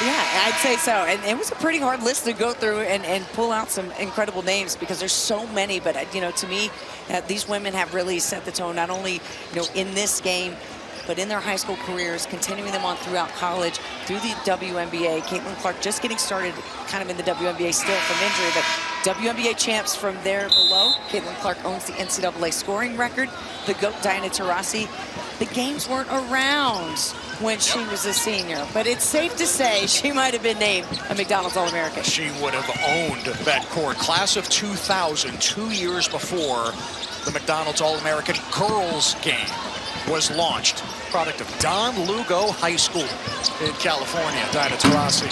Yeah, I'd say so. And it was a pretty hard list to go through and pull out some incredible names because there's so many. But, to me, these women have really set the tone, not only, in this game, but in their high school careers, continuing them on throughout college, through the WNBA. Caitlin Clark just getting started kind of in the WNBA still from injury, but WNBA champs from there below. Caitlin Clark owns the NCAA scoring record. The GOAT, Diana Taurasi. The games weren't around when she was a senior, but it's safe to say she might have been named a McDonald's All-American. She would have owned that court. Class of 2000, 2 years before the McDonald's All-American girls game was launched. Product of Don Lugo High School in California. Diana Taurasi.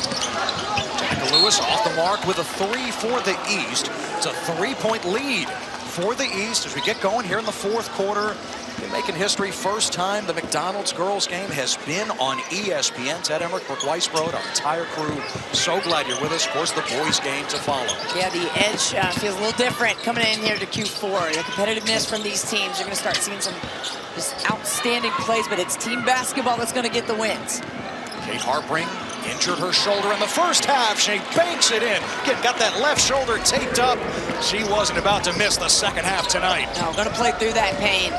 Jenica Lewis off the mark with a three for the East. It's a 3-point lead for the East as we get going here in the fourth quarter. They're making history. First time the McDonald's girls game has been on ESPN. Ted Emmerich, Brooke Weisbrod, our entire crew. So glad you're with us. Of course, the boys game to follow. Yeah, the edge feels a little different coming in here to Q4. The competitiveness from these teams. You're going to start seeing some just outstanding plays, but it's team basketball that's going to get the wins. Kate Harpring injured her shoulder in the first half. She banks it in. Got that left shoulder taped up. She wasn't about to miss the second half tonight. No, going to play through that pain.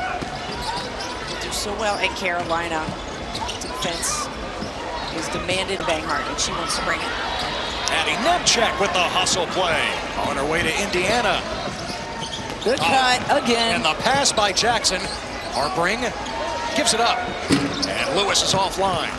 Do so well at Carolina. Defense is demanded Banghart, and she wants to bring it. Addie Nemchek with the hustle play. On her way to Indiana. Good cut again. And the pass by Jackson. Harpring gives it up. And Lewis is offline.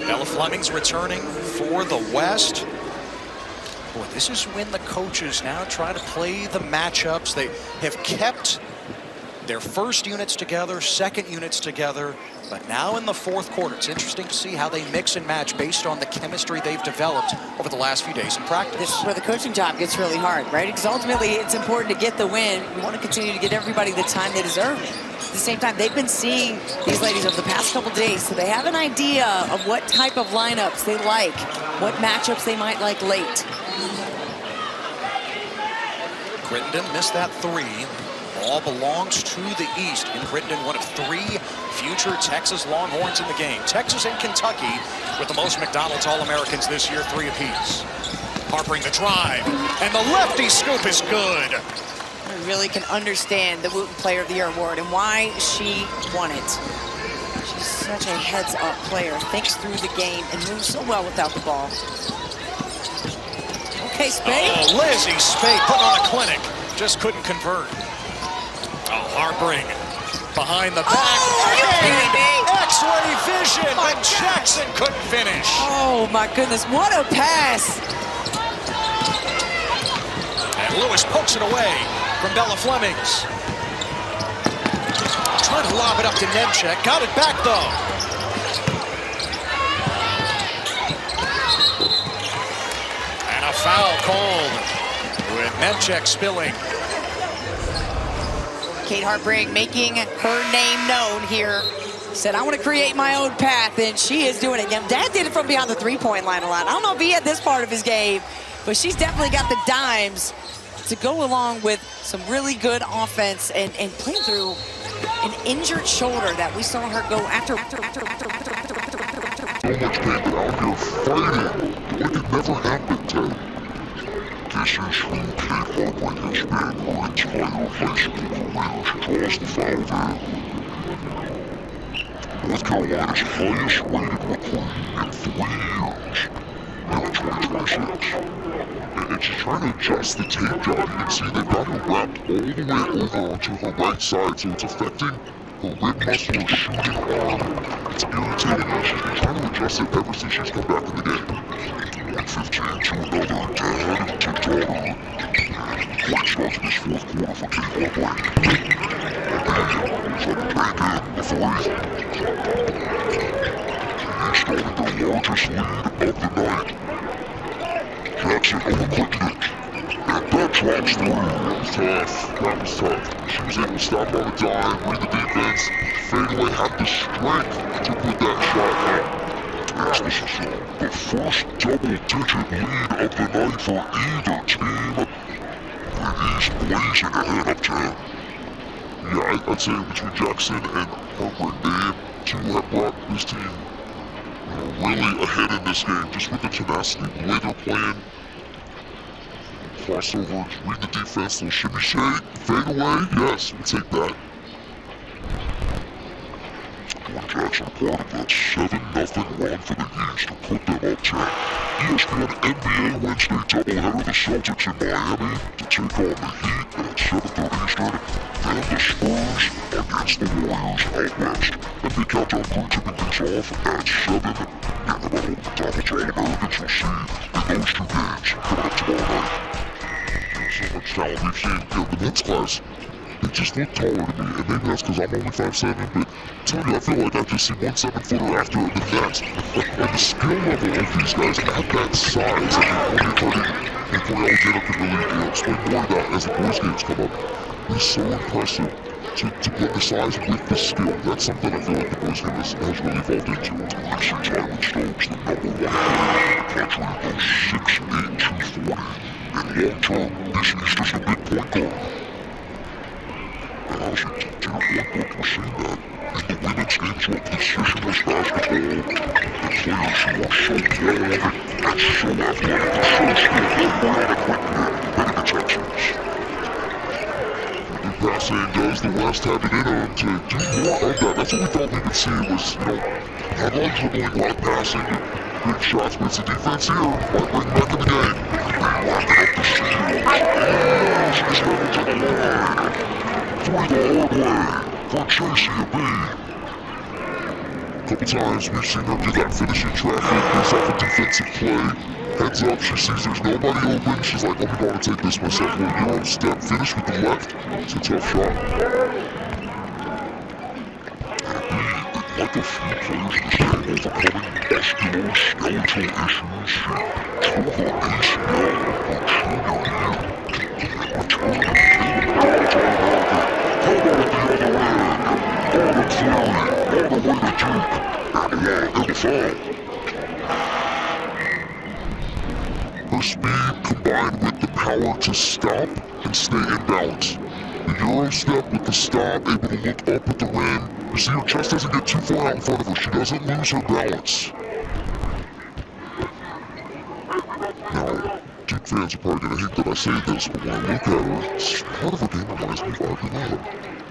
Bella Fleming's returning for the West. Boy, this is when the coaches now try to play the matchups. They have kept their first units together, second units together, but now in the fourth quarter, it's interesting to see how they mix and match based on the chemistry they've developed over the last few days in practice. This is where the coaching job gets really hard, right? Because ultimately, it's important to get the win. We want to continue to get everybody the time they deserve. At the same time, they've been seeing these ladies over the past couple days, so they have an idea of what type of lineups they like, what matchups they might like late. Crittenden missed that three. Ball belongs to the East. And Crittenden, one of three future Texas Longhorns in the game. Texas and Kentucky with the most McDonald's All-Americans this year, 3 apiece. Harpering the drive, and the lefty scoop is good. I really can understand the Wooten Player of the Year award and why she won it. She's such a heads-up player, thinks through the game, and moves so well without the ball. Okay, Spade. Oh, Lizzie Spade putting on a clinic. Just couldn't convert. Oh, Harpering behind the back. Oh, are you kidding me? X-ray vision, but Jackson couldn't finish. Oh, my goodness. What a pass. And Lewis pokes it away from Bella Flemings. Trying to lob it up to Nemchek. Got it back, though. And a foul called with Nemchek spilling. Kate Harpering making her name known here. Said, I want to create my own path, and she is doing it. Again, Dad did it from behind the three-point line a lot. I don't know if he had this part of his game, but she's definitely got the dimes to go along with some really good offense and playing through an injured shoulder that we saw her go after. So much pain out here fighting like it never happened, Ted. This is who Kate Harpering has been her entire high school career. She draws the foul there. North Carolina's highest rated recruit in 3 years, now in 2026. And she's trying to adjust the tape job. You can see they've got her wrapped all the way over onto her right side, so it's affecting her rib muscle, her shooting arm. It's irritating her. She's been trying to adjust it ever since she's come back in the game. 115 to another dad to daughter. Great start to this fourth quarter for Kate Harpering. It's like a break in, a three. He's starting their largest lead of the night. Jackson overcooked it. And that drops through. That was tough. That was tough. She was able to stop on a dime, read the defense. Fadeaway had the strength to put that shot up. Yes, this is the first double-digit lead of the night for either team. The East blazing ahead up 10. Yeah, I'd say between Jackson and Harpering, they two have brought this team really ahead in this game, just with the tenacity, the way they're playing. Crossovers, read the defense, little shimmy shake, fade away, yes, we'll take that. Jordan Jackson part of that 7-0 run for the East to put them up 10. ESPN NBA Wednesday doubleheader, the Celtics in Miami to take on the Heat at 7:30 Eastern. Then the Spurs against the Warriors out west. NBA Countdown crew tipping things off at 7. And the battle McDonald's All-Americans will see in those 2 games coming up tomorrow night. So much talent we've seen in the men's class. They just look taller to me, and maybe that's because I'm only 5'7", but I tell you, I feel like I just see 1 7-footer after the next. And the skill level of these guys at that size, I think Corey and Corey Alexander can really explain more of that as the boys' games come up. It's so impressive to put the size with the skill. That's something I feel like the boys' game has really evolved into. Recent Tyron Stokes, the #1 player in the country, goes 6'8", 240. And long-term, this East is a big point guard. And honestly, to your point, Brooke, we're seeing that in the women's games where positionless basketball, the players who are so long and so athletic and so skilled, they're not equipped better the Texans. The passing does the West have it in them to do more of that. That's what we thought we would see was, not only dribbling, not passing, big shots, but it's the defense here. Might bring back in the game. They lock it up the shield. And she's headed to the line. For the hard way for Tracy B. couple times we've seen her do that finishing traffic based off a defensive play. Heads up, she sees there's nobody open. She's like, I'm going to take this myself. Well, you're on step, finish with the left. It's a tough shot. Like a few players in this game overcoming musculoskeletal issues, she tore her ACL her junior year. Returning McDonald's All-American. How about the other leg? Autumn Fleury, all the way to Duke, and the fall. Her speed combined with the power to stop and stay in balance. The Euro step with the stop, able to look up at the rim. You see her chest doesn't get too far out in front of her. She doesn't lose her balance. Now, Duke fans are probably going to hate that I say this, but when I look at her, part of her game reminds me of Arguello.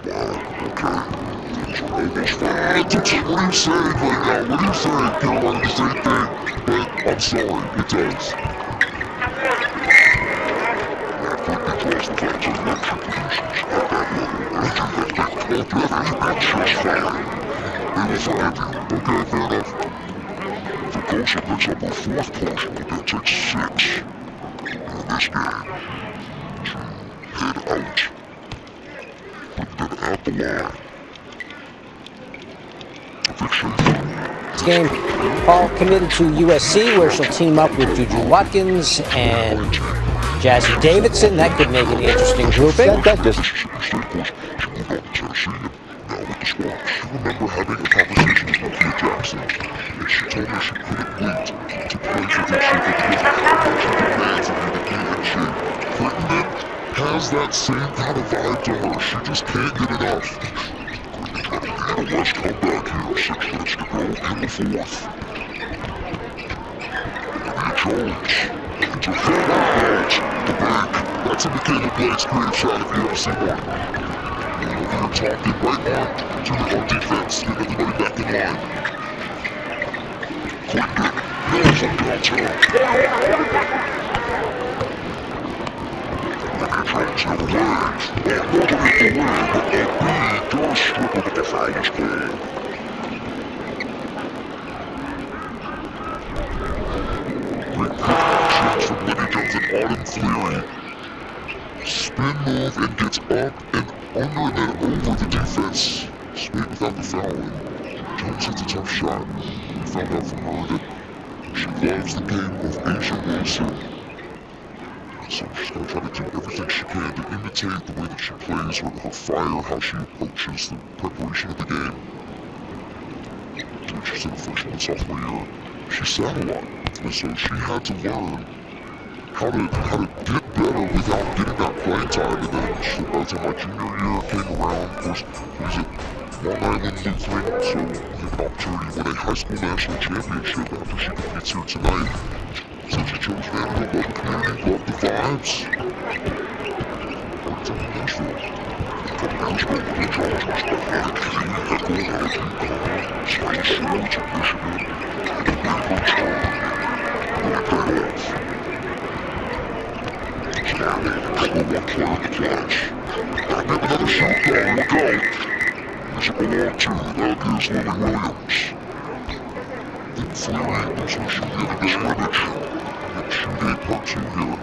Wow, okay. Things are almost fine. What are you saying right now? What are you saying? Carolina, the same thing. But I'm sorry, it does. Because the fact that what she produces at that level, energy has been top level, and just fine. They will forgive you. Okay, fair enough. If Agosa picks up her fourth portion, it takes 6 in this game to head out. Putting it at the line. This game, Paul committed to USC, where she'll team up with Juju Watkins and Jazzy Davidson. That could make it an interesting grouping. That distance. She moved on to Tennessee, and now with the Squawks. I remember having a conversation with Nakia Jackson, and she told me she couldn't wait to play for this shit. That she demands of you to be in shape. Crittenden has that same kind of vibe to her. She just can't get enough. The West come back here, 6 minutes to go in the fourth. Olivia Jones, into forward balls, the bank. That's a Michaela Blake's great shot if you ever see one. Olivia talking right on to our defense, get everybody back in line. Quickly, nails on downtown. Olivia Jones never wins. Not looking at the win, but the B does struggle with the finals play. Great quick actions from Lydia Jones and Autumn Fleury. Spin move and gets up and under and then over the defense. Straight without the foul. Jones hits a tough shot. We found out from her that she loves the game of Asia Wilson. So she's going to try to do everything she can to imitate the way that she plays, her fire, how she approaches the preparation of the game. When she's in the freshman and sophomore year, she sat a lot, and so she had to learn how to get better without getting that playing time. And then by the time my junior year came around, of course, he was at Long Island Lutheran, so we have an opportunity to win a high school national championship after she competes here tonight. So she chose Vanderbilt, love the community, love the vibes. Right from Nashville. A couple years ago, Lydia Jones was athletic king at going out of UConn, Spanish Swords at Michigan, and then made her turn. Really paid off. So now, number 1 player in the clutch. Gotta get another shot, though, look out. There's a belong to, that is Lily Williams. Then Fleury also shooting into the scrimmage. Shoot 8 part 2 here.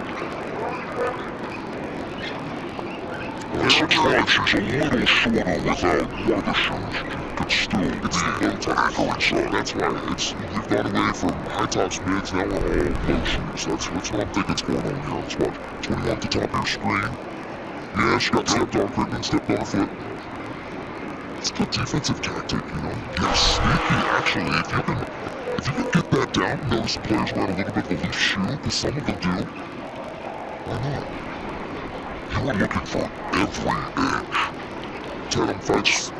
This looks like she's a little shorter without one of the shoes, but still, it's the low top coat, so that's why we've gone away from high tops mids, now we're all low shoes. That's what I'm thinking's going on here. That's what, 21 at the top of your screen. Yeah, she got stepped on, Crittenden stepped on her foot. It's a good defensive tactic, you know. You're sneaky, actually, if you can get that down, notice the players wear a little bit of a loose shoe, because some of them do. Why not? You are looking for every edge. Ted, I'm 5'7".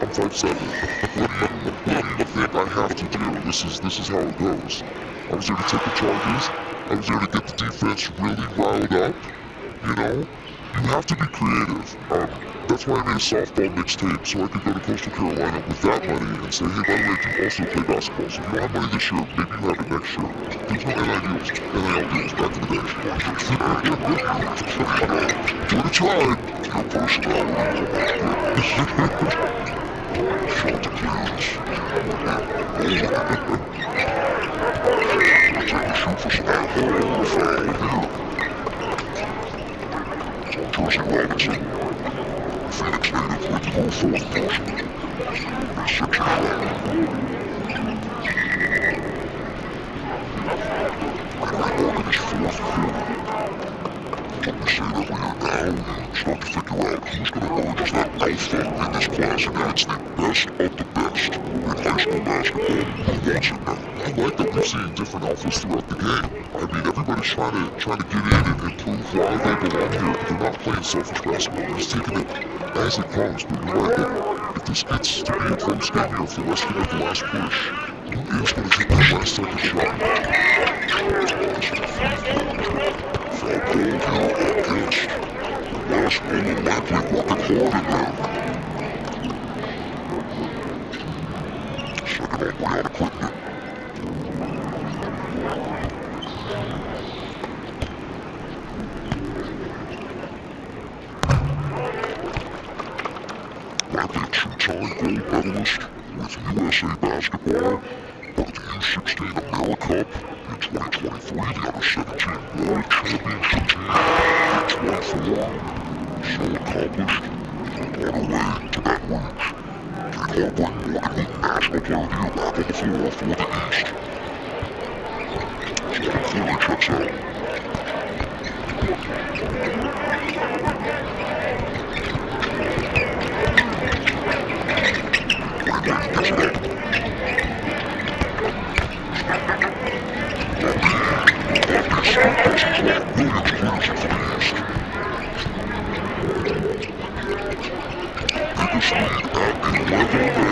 What do you think I have to do? This is how it goes. I was there to take the charges. I was there to get the defense really riled up. You know? You have to be creative. That's why I made a softball mixtape, so I could go to Coastal Carolina with that money and say, hey, by the way, you also play basketball, so if you don't have money this year, maybe you have it next year. There's no NIL deals. NIL deals, back in the day. Jordan tried. Your personality. Shot to clearance. Take a shoot for some foul here. Jersey Robinson, Phoenix native with the fourth caution. 6-11. Embark in his fourth quarter. What we say that we are now start to figure out who's going to emerge as that alpha in this class, and that's the best of the best in high school basketball. Who wants it now? I like that we're seeing different alphas throughout the game. I mean, everybody's trying to get in and prove why they belong here. They're not playing selfish basketball. They're just taking it as it comes. But you're right that if this gets to be a close game here, if the West can make the last push, who is going to take that last second shot? Foul ball here against West. Only likely working hard in there. Second on way out of equipment. Likely a two-time gold medalist with USA Basketball, but at the U16 AmeriCup in 2023, the under-17 World Championship team in 24. So accomplished, on our way to that reach. Jake Hartman, Morgan National Player of the Year, back on the floor for the East. So Adam Cleary checks out. Williams clears it for the